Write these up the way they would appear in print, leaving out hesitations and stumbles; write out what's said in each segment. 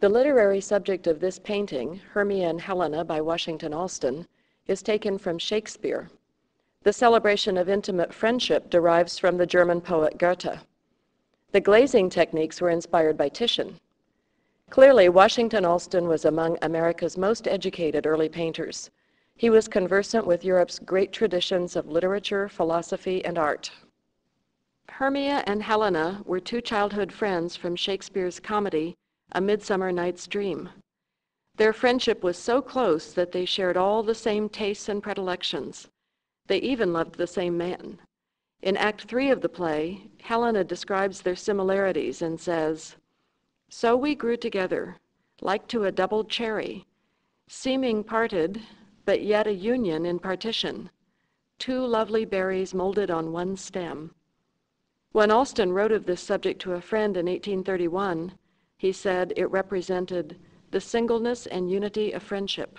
The literary subject of this painting, Hermia and Helena by Washington Allston, is taken from Shakespeare. The celebration of intimate friendship derives from the German poet Goethe. The glazing techniques were inspired by Titian. Clearly, Washington Allston was among America's most educated early painters. He was conversant with Europe's great traditions of literature, philosophy, and art. Hermia and Helena were two childhood friends from Shakespeare's comedy, A Midsummer Night's Dream. Their friendship was so close that they shared all the same tastes and predilections. They even loved the same man. In Act 3 of the play, Helena describes their similarities and says, "So we grew together, like to a doubled cherry, seeming parted, but yet a union in partition, two lovely berries molded on one stem." When Allston wrote of this subject to a friend in 1831, he said it represented the singleness and unity of friendship.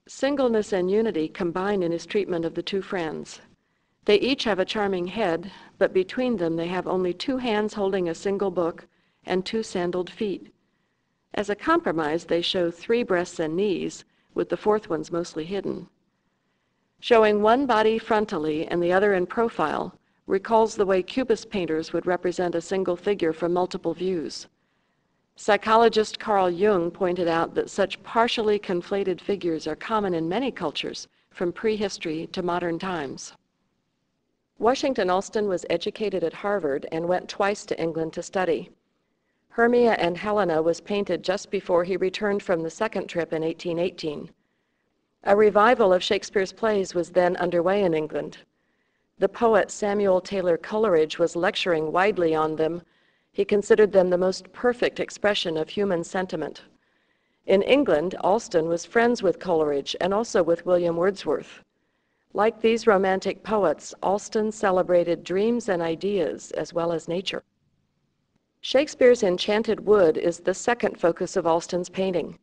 Singleness and unity combine in his treatment of the two friends. They each have a charming head, but between them they have only two hands holding a single book and two sandaled feet. As a compromise, they show three breasts and knees, with the fourth ones mostly hidden. Showing one body frontally and the other in profile recalls the way Cubist painters would represent a single figure from multiple views. Psychologist Carl Jung pointed out that such partially conflated figures are common in many cultures, from prehistory to modern times. Washington Allston was educated at Harvard and went twice to England to study. Hermia and Helena was painted just before he returned from the second trip in 1818. A revival of Shakespeare's plays was then underway in England. The poet Samuel Taylor Coleridge was lecturing widely on them. He considered them the most perfect expression of human sentiment. In England, Allston was friends with Coleridge and also with William Wordsworth. Like these romantic poets, Allston celebrated dreams and ideas as well as nature. Shakespeare's Enchanted Wood is the second focus of Allston's painting.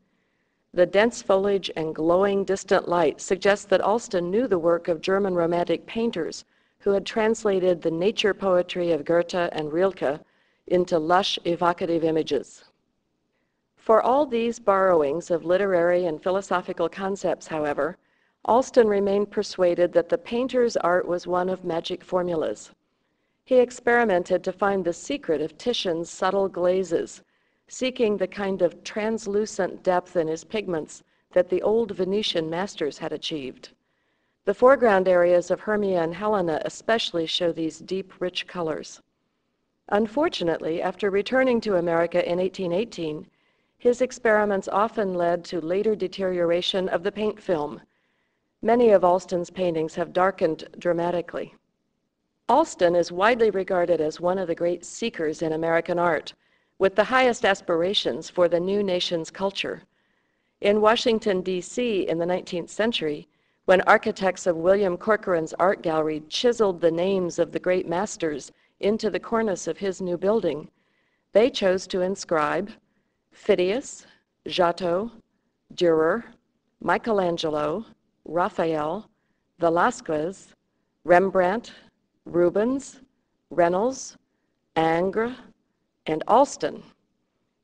The dense foliage and glowing distant light suggests that Allston knew the work of German Romantic painters who had translated the nature poetry of Goethe and Rilke into lush, evocative images. For all these borrowings of literary and philosophical concepts, however, Allston remained persuaded that the painter's art was one of magic formulas. He experimented to find the secret of Titian's subtle glazes, seeking the kind of translucent depth in his pigments that the old Venetian masters had achieved. The foreground areas of Hermia and Helena especially show these deep, rich colors. Unfortunately, after returning to America in 1818, his experiments often led to later deterioration of the paint film. Many of Allston's paintings have darkened dramatically. Allston is widely regarded as one of the great seekers in American art, with the highest aspirations for the new nation's culture. In Washington, D.C. in the 19th century, when architects of William Corcoran's art gallery chiseled the names of the great masters into the cornice of his new building, they chose to inscribe Phidias, Giotto, Dürer, Michelangelo, Raphael, Velázquez, Rembrandt, Rubens, Reynolds, Ingres, and Allston.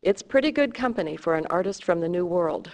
It's pretty good company for an artist from the New World.